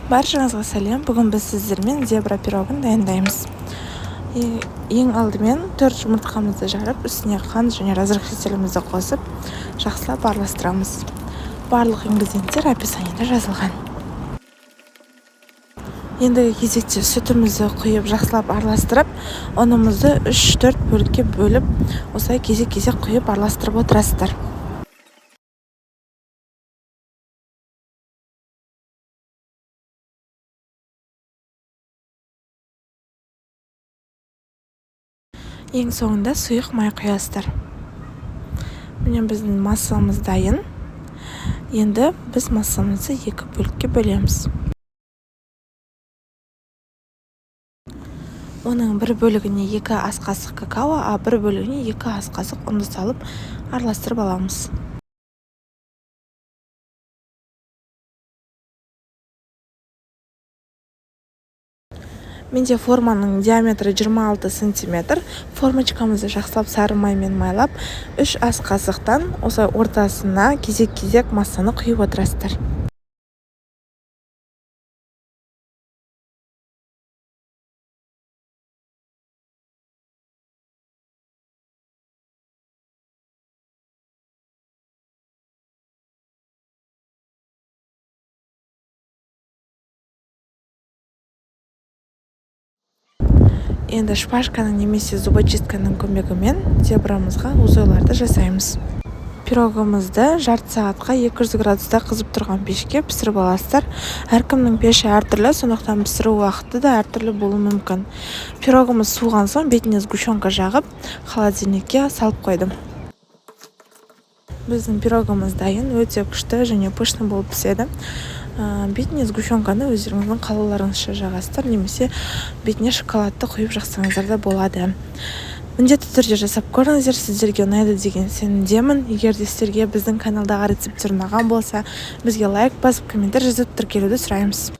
Баршаңызға сәлем. Бүгін біз сіздермен зебра пирогын дайындаймыз. Ең алдымен 4 жұмыртқамызды жарып, үстіне қант және разрыхлителімізді қосып, жақсылап араластырамыз. Барлық ингредиенттер описаниеде жазылған. Ендігі кезекте сүтімізді құйып, жақсылап араластырып, ұнымызды 3-4 бөлікке бөліп, осылай кезек-кезек құйып араластырып отырасыздар. Ең соңында сұйық май құясыздар. Міне біздің массамыз дайын. Енді біз массамызды 2 бөлікке бөлеміз. Оның бір бөлігіне 2 ас қасық какао, а бір бөлігіне 2 ас қасық ұнды салып араластырып аламыз. Менде форманың диаметрі 26 см. Формочкамызды жақсылап сары маймен майлап, 3 ас қасықтан осылай ортасына кезек-кезек массаны құйып отырасыздар. Енді шпажканың немесе зубочистканың көмегімен зебрамызға узойларды жасаймыз. Пирогымызды жарты сағатқа 200 градуста қызып тұрған пешке пісіріп аласыздар. Әркімнің пеші әртүрлі, сондықтан пісіру уақыты да әртүрлі болуы мүмкін. Пирогымыз суыған соң бетіне сгущенка жағып, холодильникке салып қойдым. Біздің пирогымыз дайын, өте күшті және пышны болып піседі. Бетіне сгущенканы өздеріңіздің қалауларыңызша жағасыздар, немесе бетіне шоколадты құйып жақсаңыздар да болады. Міндетті түрде жасап көріңіздер, сіздерге ұнайды деген сенімдемін. Егер де сіздерге біздің каналдағы рецепттер ұнаған болса, бізге лайк басып, комментарий жазып тіркелуді сұраймыз.